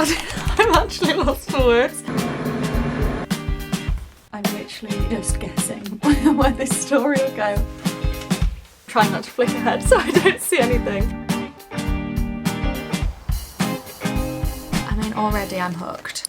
I'm actually lost for words. I'm literally just guessing where this story will go. Trying not to flick ahead so I don't see anything. I mean, already I'm hooked.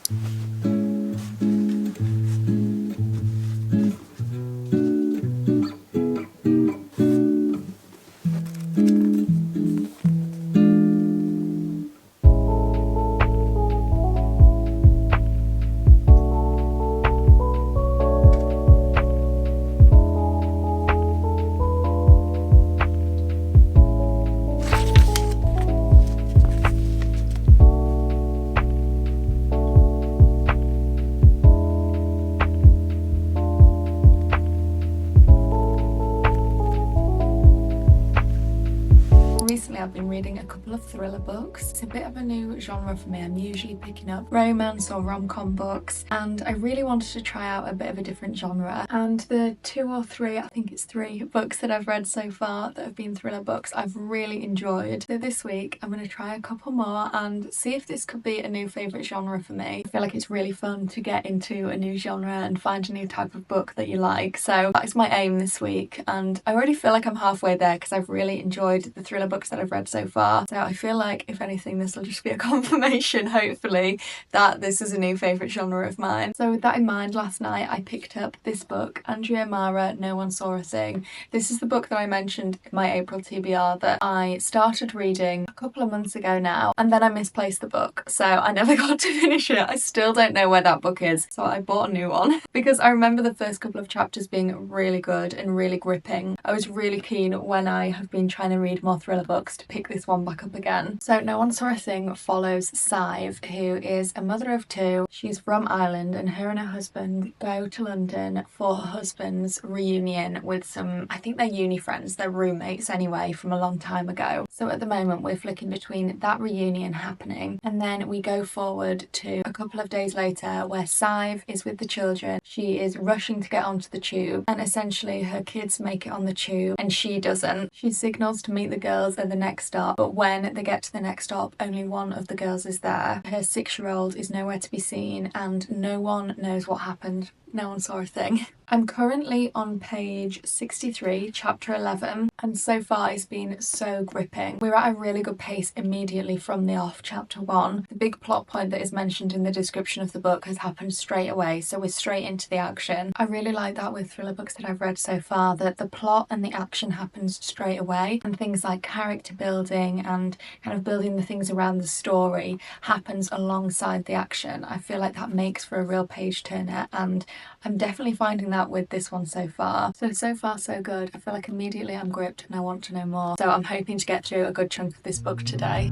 Recently I've been reading a couple of thriller books. It's a bit of a new genre for me. I'm usually picking up romance or rom-com books, and I really wanted to try out a bit of a different genre. And the I think it's three books that I've read so far that have been thriller books I've really enjoyed. So this week I'm going to try a couple more and see if this could be a new favourite genre for me. I feel like it's really fun to get into a new genre and find a new type of book that you like. So that's my aim this week, and I already feel like I'm halfway there because I've really enjoyed the thriller books that I've read so far. So I feel like, if anything, this will just be a confirmation, hopefully, that this is a new favourite genre of mine. So with that in mind, last night I picked up this book, Andrea Mara, No One Saw a Thing. This is the book that I mentioned in my April TBR that I started reading a couple of months ago now, and then I misplaced the book, so I never got to finish it. I still don't know where that book is, so I bought a new one because I remember the first couple of chapters being really good and really gripping. I was really keen when I have been trying to read more thriller books to pick this one back up again. So No One Saw a Thing follows Sive, who is a mother of two. She's from Ireland, and her and her husband go to London for her husband's reunion with some, I think they're uni friends, they're roommates anyway, from a long time ago. So at the moment we're flicking between that reunion happening, and then we go forward to a couple of days later where Sive is with the children. She is rushing to get onto the tube, and essentially her kids make it on the tube and she doesn't. She signals to meet the girls at the next stop, but when they get to the next stop, only one of the girls is there. Her 6-year-old is nowhere to be seen, and no one knows what happened. No one saw a thing. I'm currently on page 63, chapter 11, and so far it's been so gripping. We're at a really good pace immediately from the off. Chapter 1, the big plot point that is mentioned in the description of the book has happened straight away, so we're straight into the action. I really like that with thriller books that I've read so far, that the plot and the action happens straight away, and things like character building and kind of building the things around the story happens alongside the action. I feel like that makes for a real page turner, and I'm definitely finding that with this one so far. So far so good. I feel like immediately I'm gripped and I want to know more. So I'm hoping to get through a good chunk of this book today.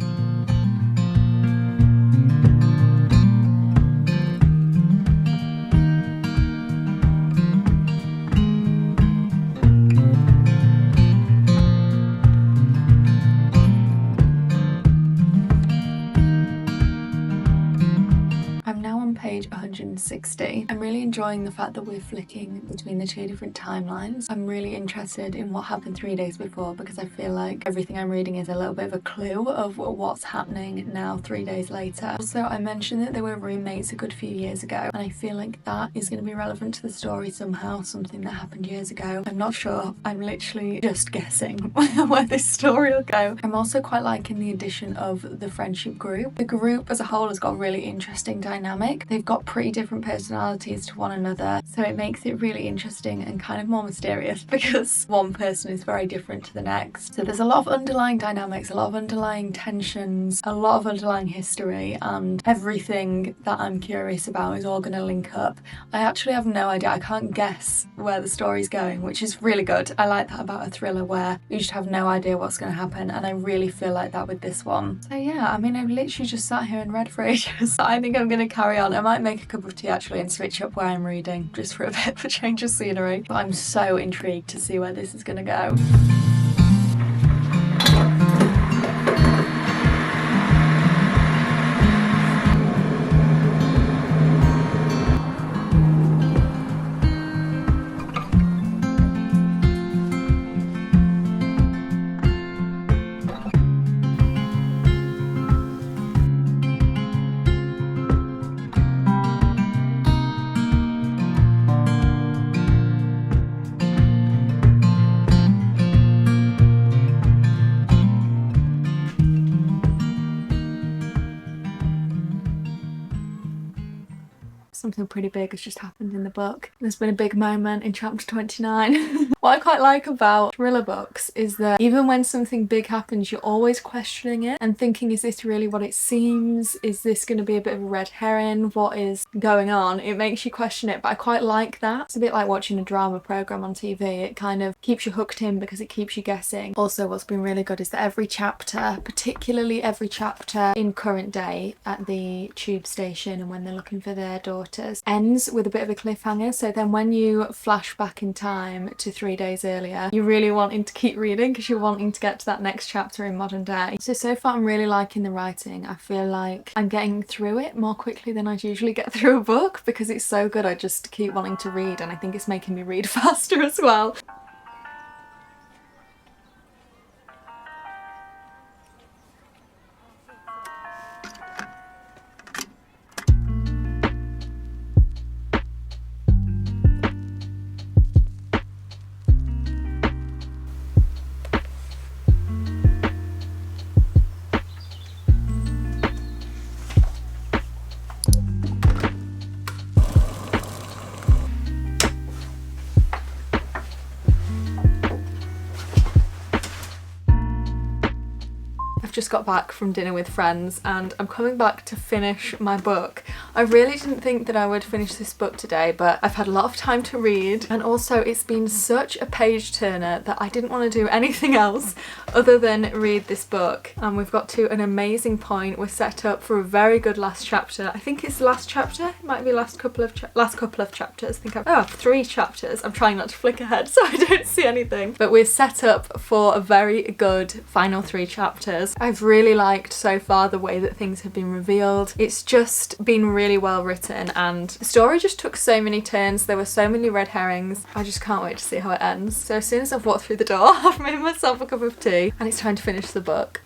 Page 160. I'm really enjoying the fact that we're flicking between the two different timelines. I'm really interested in what happened 3 days before, because I feel like everything I'm reading is a little bit of a clue of what's happening now 3 days later. Also, I mentioned that they were roommates a good few years ago, and I feel like that is going to be relevant to the story somehow, something that happened years ago. I'm not sure. I'm literally just guessing where this story will go. I'm also quite liking the addition of the friendship group. The group as a whole has got a really interesting dynamic. They've got pretty different personalities to one another, so it makes it really interesting and kind of more mysterious because one person is very different to the next. So there's a lot of underlying dynamics, a lot of underlying tensions, a lot of underlying history, and everything that I'm curious about is all going to link up. I actually have no idea. I can't guess where the story's going, which is really good. I like that about a thriller where you just have no idea what's going to happen, and I really feel like that with this one. So yeah, I mean, I've literally just sat here and read for ages. I think I'm going to carry on. I might make a cup of tea actually and switch up where I'm reading just for a bit of a change of scenery. But I'm so intrigued to see where this is going to go. something pretty big has just happened in the book. There's been a big moment in chapter 29. What I quite like about thriller books is that even when something big happens, you're always questioning it and thinking, is this really what it seems? Is this going to be a bit of a red herring? What is going on? It makes you question it, but I quite like that. It's a bit like watching a drama program on TV. It kind of keeps you hooked in because it keeps you guessing. Also, what's been really good is that every chapter, particularly every chapter in current day at the tube station and when they're looking for their daughters, ends with a bit of a cliffhanger. So then when you flash back in time to 3 days earlier, you're really wanting to keep reading because you're wanting to get to that next chapter in modern day. So far I'm really liking the writing. I feel like I'm getting through it more quickly than I usually get through a book because it's so good. I just keep wanting to read, and I think it's making me read faster as well. Just got back from dinner with friends and I'm coming back to finish my book. I really didn't think that I would finish this book today, but I've had a lot of time to read, and also it's been such a page turner that I didn't want to do anything else other than read this book. And we've got to an amazing point. We're set up for a very good last chapter. I think it's the last chapter. It might be last couple of chapters. I think 3 chapters. I'm trying not to flick ahead so I don't see anything. But we're set up for a very good final 3 chapters. I've really liked so far the way that things have been revealed. It's just been really well written, and the story just took so many turns. There were so many red herrings. I just can't wait to see how it ends. So as soon as I've walked through the door, I've made myself a cup of tea and it's time to finish the book.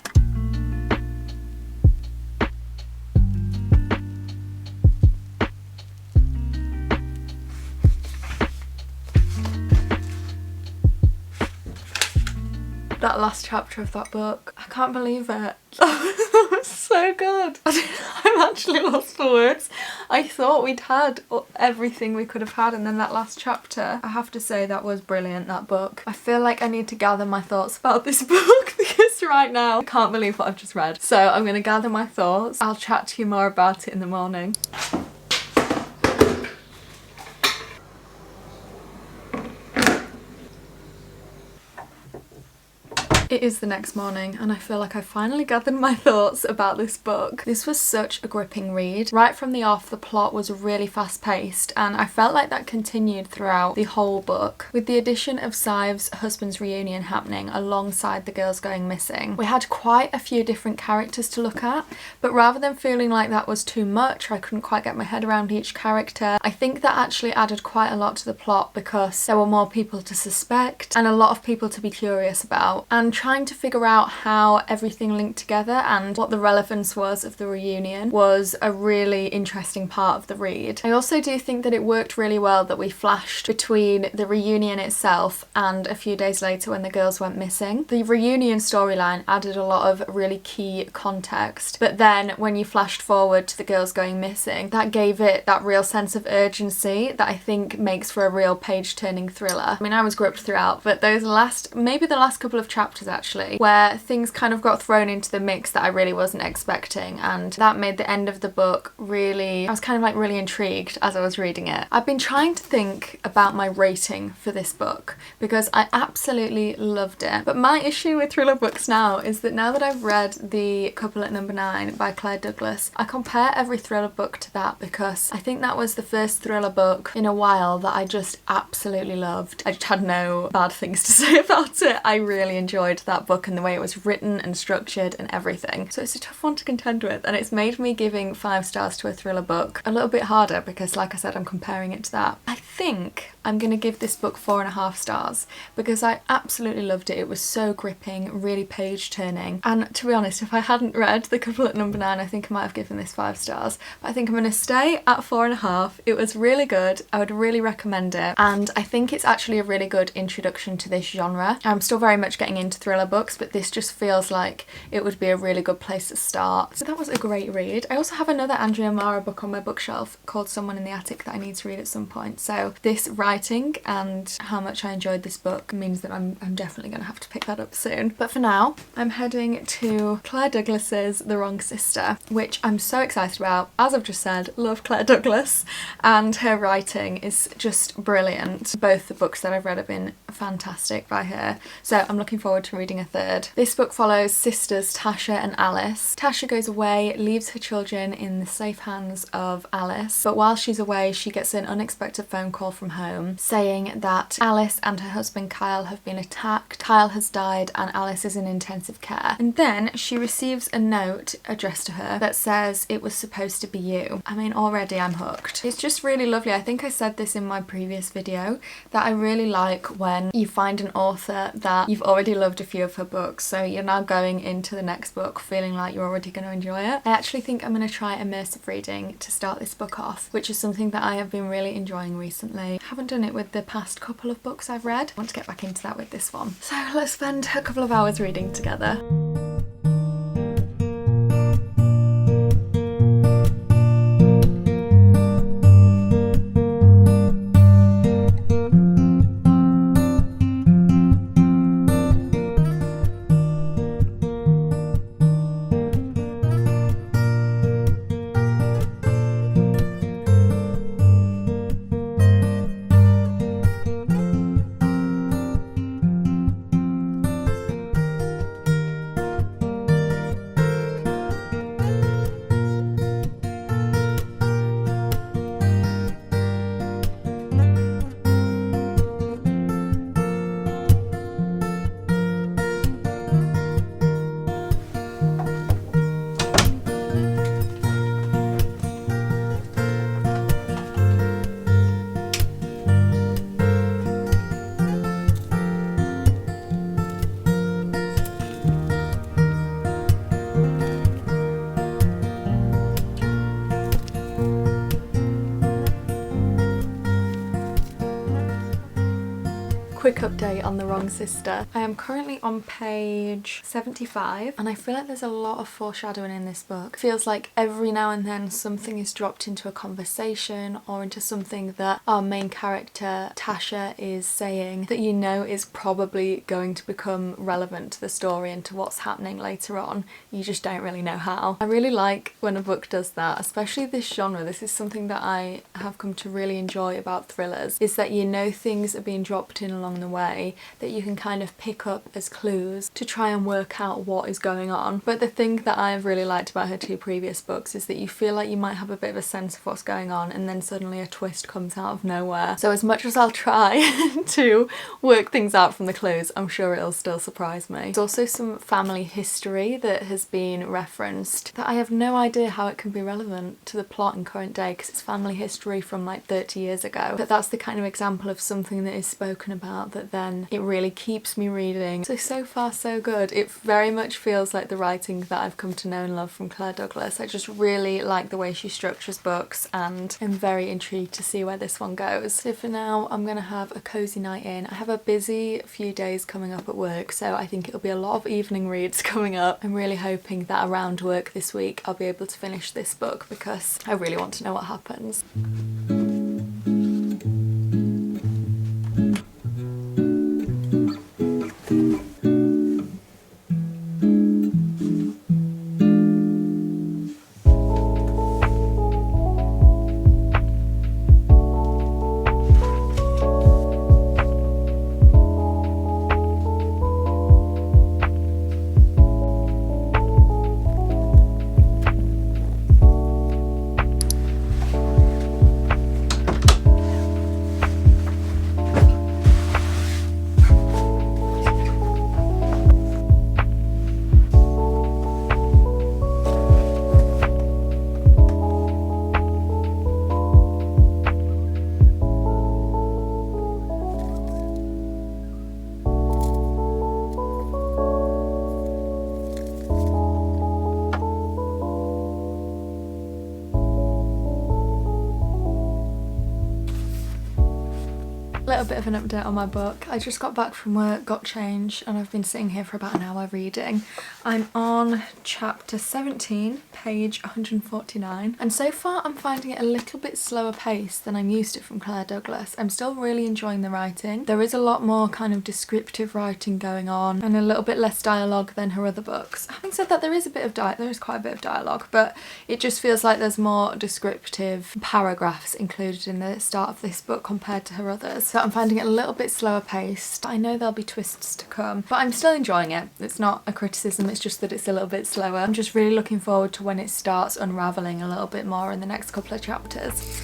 That last chapter of that book, I can't believe it. That was so good. I'm actually lost for words. I thought we'd had everything we could have had, and then that last chapter, I have to say that was brilliant, that book. I feel like I need to gather my thoughts about this book because right now I can't believe what I've just read. So I'm going to gather my thoughts. I'll chat to you more about it in the morning. It is the next morning and I feel like I finally gathered my thoughts about this book. This was such a gripping read. Right from the off, the plot was really fast paced and I felt like that continued throughout the whole book. With the addition of Siv's husband's reunion happening alongside the girls going missing, we had quite a few different characters to look at, but rather than feeling like that was too much, I couldn't quite get my head around each character, I think that actually added quite a lot to the plot because there were more people to suspect and a lot of people to be curious about, and trying to figure out how everything linked together and what the relevance was of the reunion was a really interesting part of the read. I also do think that it worked really well that we flashed between the reunion itself and a few days later when the girls went missing. The reunion storyline added a lot of really key context, but then when you flashed forward to the girls going missing, that gave it that real sense of urgency that I think makes for a real page-turning thriller. I mean, I was gripped throughout, but maybe the last couple of chapters actually, where things kind of got thrown into the mix that I really wasn't expecting, and that made the end of the book really, I was kind of like really intrigued as I was reading it. I've been trying to think about my rating for this book because I absolutely loved it, but my issue with thriller books now is that now that I've read The Couple at Number 9 by Claire Douglas, I compare every thriller book to that because I think that was the first thriller book in a while that I just absolutely loved. I just had no bad things to say about it. I really enjoyed that book and the way it was written and structured and everything. So it's a tough one to contend with, and it's made me giving 5 stars to a thriller book a little bit harder because, like I said, I'm comparing it to that. I think I'm gonna give this book 4.5 stars because I absolutely loved it. It was so gripping, really page turning, and to be honest, if I hadn't read The Couple at Number 9, I think I might have given this 5 stars, but I think I'm gonna stay at 4.5. It was really good. I would really recommend it, and I think it's actually a really good introduction to this genre. I'm still very much getting into thriller thriller books, but this just feels like it would be a really good place to start. So that was a great read. I also have another Andrea Mara book on my bookshelf called Someone in the Attic that I need to read at some point. So this writing and how much I enjoyed this book means that I'm definitely going to have to pick that up soon. But for now, I'm heading to Claire Douglas's The Wrong Sister, which I'm so excited about. As I've just said, love Claire Douglas, and her writing is just brilliant. Both the books that I've read have been fantastic by her, so I'm looking forward to reading a third. This book follows sisters Tasha and Alice. Tasha goes away, leaves her children in the safe hands of Alice, but while she's away she gets an unexpected phone call from home saying that Alice and her husband Kyle have been attacked. Kyle has died and Alice is in intensive care. And then she receives a note addressed to her that says, "It was supposed to be you." I mean, already I'm hooked. It's just really lovely. I think I said this in my previous video that I really like when you find an author that you've already loved a few of her books, so you're now going into the next book feeling like you're already going to enjoy it. I actually think I'm going to try immersive reading to start this book off, which is something that I have been really enjoying recently. I haven't done it with the past couple of books I've read. I want to get back into that with this one. So let's spend a couple of hours reading together. Quick update on The Wrong Sister. I am currently on page 75 and I feel like there's a lot of foreshadowing in this book. It feels like every now and then something is dropped into a conversation or into something that our main character Tasha is saying that you know is probably going to become relevant to the story and to what's happening later on. You just don't really know how. I really like when a book does that, especially this genre. This is something that I have come to really enjoy about thrillers, is that you know things are being dropped in along the way that you can kind of pick up as clues to try and work out what is going on. But the thing that I've really liked about her two previous books is that you feel like you might have a bit of a sense of what's going on and then suddenly a twist comes out of nowhere. So as much as I'll try to work things out from the clues, I'm sure it'll still surprise me. There's also some family history that has been referenced that I have no idea how it can be relevant to the plot in current day because it's family history from like 30 years ago. But that's the kind of example of something that is spoken about that then it really keeps me reading. So far so good. It very much feels like the writing that I've come to know and love from Claire Douglas. I just really like the way she structures books and I'm very intrigued to see where this one goes. So for now I'm gonna have a cozy night in. I have a busy few days coming up at work, so I think it'll be a lot of evening reads coming up. I'm really hoping that around work this week I'll be able to finish this book because I really want to know what happens. little bit of an update on my book. I just got back from work, got changed, and I've been sitting here for about an hour reading. I'm on chapter 17, page 149, and so far I'm finding it a little bit slower paced than I'm used to from Claire Douglas. I'm still really enjoying the writing. There is a lot more kind of descriptive writing going on and a little bit less dialogue than her other books. Having said that, there is quite a bit of dialogue, but it just feels like there's more descriptive paragraphs included in the start of this book compared to her others. So I'm finding it a little bit slower paced. I know there'll be twists to come, but I'm still enjoying it. It's not a criticism, it's just that it's a little bit slower. I'm just really looking forward to when it starts unravelling a little bit more in the next couple of chapters.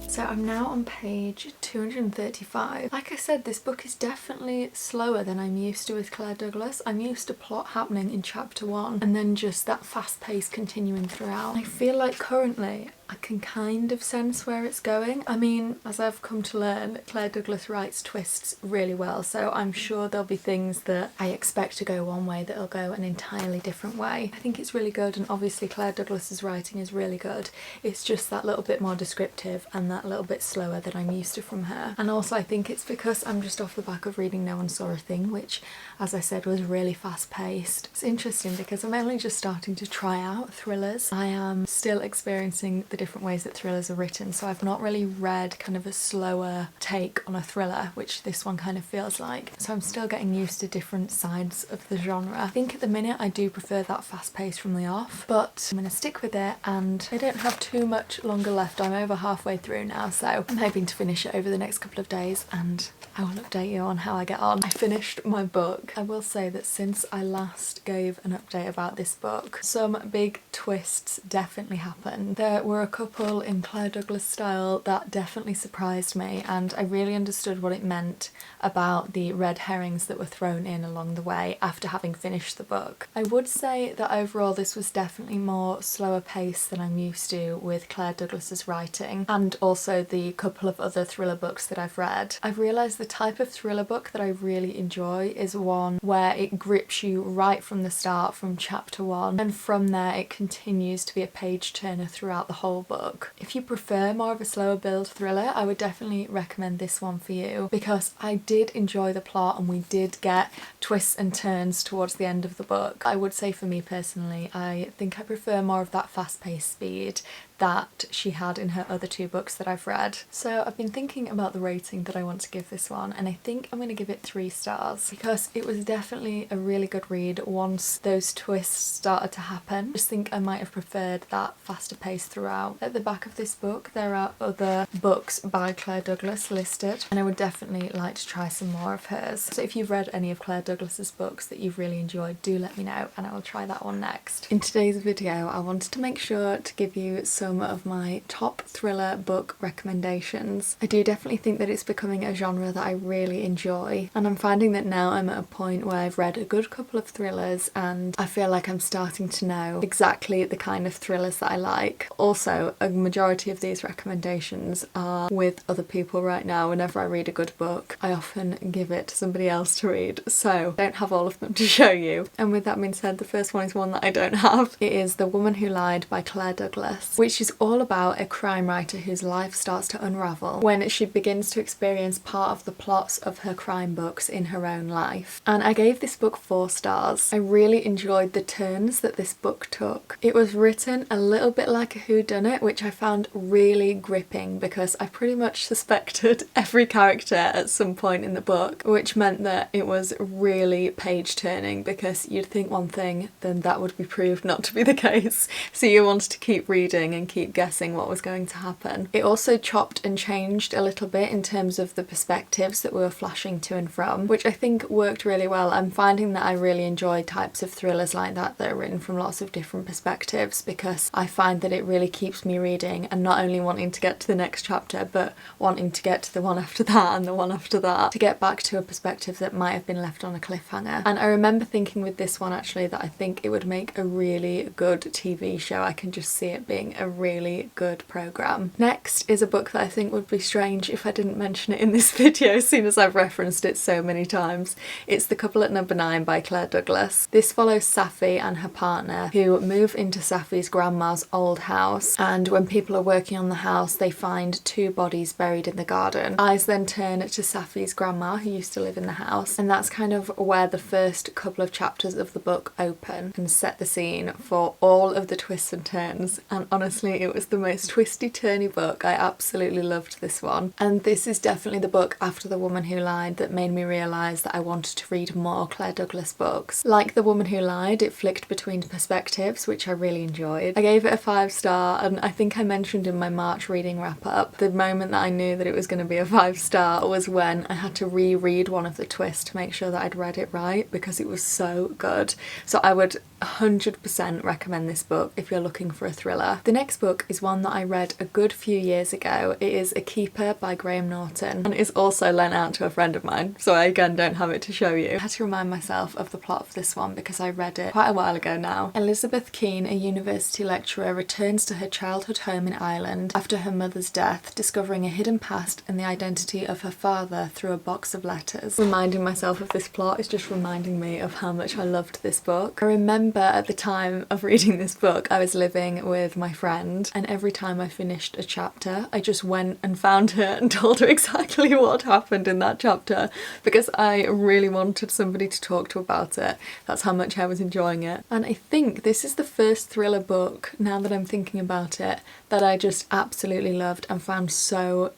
So I'm now on page 235. Like I said, this book is definitely slower than I'm used to with Claire Douglas. I'm used to plot happening in chapter 1 and then just that fast pace continuing throughout. I feel like currently I can kind of sense where it's going. I mean, as I've come to learn, Claire Douglas writes twists really well, so I'm sure there'll be things that I expect to go one way that'll go an entirely different way. I think it's really good, and obviously Claire Douglas's writing is really good. It's just that little bit more descriptive and that little bit slower than I'm used to from her. And also I think it's because I'm just off the back of reading No One Saw a Thing, which, as I said, was really fast paced. It's interesting because I'm only just starting to try out thrillers. I am still experiencing the different ways that thrillers are written, so I've not really read kind of a slower take on a thriller, which this one kind of feels like. So I'm still getting used to different sides of the genre. I think at the minute I do prefer that fast pace from the off, but I'm going to stick with it, and I don't have too much longer left. I'm over halfway through now, so I'm hoping to finish it over the next couple of days, and I will update you on how I get on. I finished my book. I will say that since I last gave an update about this book, some big twists definitely happened. There were a couple in Claire Douglas style that definitely surprised me, and I really understood what it meant about the red herrings that were thrown in along the way after having finished the book. I would say that overall this was definitely more slower paced than I'm used to with Claire Douglas's writing, and also the couple of other thriller books that I've read. I've realised the type of thriller book that I really enjoy is one where it grips you right from the start, from chapter 1, and from there it continues to be a page turner throughout the whole book. If you prefer more of a slower build thriller, I would definitely recommend this one for you, because I did enjoy the plot and we did get twists and turns towards the end of the book. I would say for me personally, I think I prefer more of that fast-paced speed that she had in her other two books that I've read. So I've been thinking about the rating that I want to give this one, and I think I'm going to give it 3 stars because it was definitely a really good read once those twists started to happen. I just think I might have preferred that faster pace throughout. At the back of this book there are other books by Claire Douglas listed, and I would definitely like to try some more of hers. So if you've read any of Claire Douglas's books that you've really enjoyed, do let me know and I will try that one next. In today's video I wanted to make sure to give you some of my top thriller book recommendations. I do definitely think that it's becoming a genre that I really enjoy, and I'm finding that now I'm at a point where I've read a good couple of thrillers and I feel like I'm starting to know exactly the kind of thrillers that I like. Also, a majority of these recommendations are with other people right now. Whenever I read a good book, I often give it to somebody else to read, so I don't have all of them to show you. And with that being said, the first one is one that I don't have. It is The Woman Who Lied by Claire Douglas, which is all about a crime writer whose life starts to unravel when she begins to experience part of the plots of her crime books in her own life. And I gave this book 4 stars. I really enjoyed the turns that this book took. It was written a little bit like a whodunit, which I found really gripping because I pretty much suspected every character at some point in the book, which meant that it was really page turning because you'd think one thing, then that would be proved not to be the case. So you wanted to keep reading and keep guessing what was going to happen. It also chopped and changed a little bit in terms of the perspectives that we were flashing to and from, which I think worked really well. I'm finding that I really enjoy types of thrillers like that are written from lots of different perspectives, because I find that it really keeps me reading and not only wanting to get to the next chapter, but wanting to get to the one after that and the one after that, to get back to a perspective that might have been left on a cliffhanger. And I remember thinking with this one actually that I think it would make a really good TV show. I can just see it being a really good programme. Next is a book that I think would be strange if I didn't mention it in this video, as soon as I've referenced it so many times. It's The Couple at Number 9 by Claire Douglas. This follows Safi and her partner, who move into Safi's grandma's old house, and when people are working on the house they find 2 bodies buried in the garden. Eyes then turn to Safi's grandma, who used to live in the house, and that's kind of where the first couple of chapters of the book open and set the scene for all of the twists and turns. And honestly, it was the most twisty turny book. I absolutely loved this one, and this is definitely the book after The Woman Who Lied that made me realise that I wanted to read more Claire Douglas books. Like The Woman Who Lied, it flicked between perspectives, which I really enjoyed. I gave it a 5-star, and I think I mentioned in my March reading wrap up, the moment that I knew that it was going to be a 5-star was when I had to reread one of the twists to make sure that I'd read it right, because it was so good. So I would 100% recommend this book if you're looking for a thriller. The next book is one that I read a good few years ago. It is A Keeper by Graham Norton, and it's also lent out to a friend of mine, so I again don't have it to show you. I had to remind myself of the plot of this one because I read it quite a while ago now. Elizabeth Keane, a university lecturer, returns to her childhood home in Ireland after her mother's death, discovering a hidden past and the identity of her father through a box of letters. Reminding myself of this plot is just reminding me of how much I loved this book. I remember at the time of reading this book I was living with my friend, and every time I finished a chapter I just went and found her and told her exactly what happened in that chapter, because I really wanted somebody to talk to about it. That's how much I was enjoying it. And I think this is the first thriller book, now that I'm thinking about it, that I just absolutely loved and found so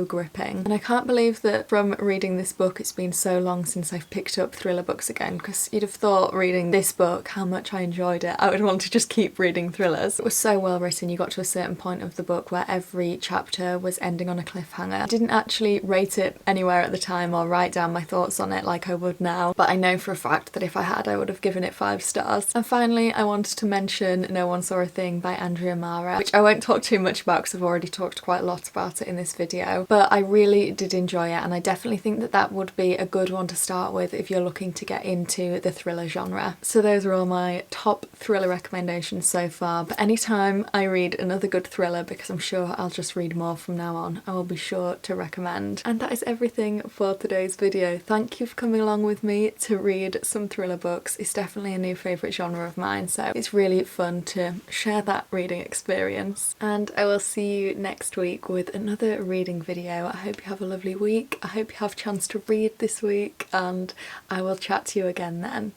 gripping. And I can't believe that from reading this book it's been so long since I've picked up thriller books again, because you'd have thought reading this book how much I enjoyed it, I would want to just keep reading thrillers. It was so well written. You got to a certain point of the book where every chapter was ending on a cliffhanger. I didn't actually rate it anywhere at the time or write down my thoughts on it like I would now, but I know for a fact that if I had I would have given it 5 stars. And finally I wanted to mention No One Saw a Thing by Andrea Mara, which I won't talk too much about because I've already talked quite a lot about it in this video, but I really did enjoy it, and I definitely think that that would be a good one to start with if you're looking to get into the thriller genre. So those are all my top thriller recommendations so far, but anytime I read another good thriller, because I'm sure I'll just read more from now on, I will be sure to recommend. And that is everything for today's video. Thank you for coming along with me to read some thriller books. It's definitely a new favourite genre of mine, so it's really fun to share that reading experience. And I will see you next week with another reading video. I hope you have a lovely week. I hope you have a chance to read this week, and I will chat to you again then.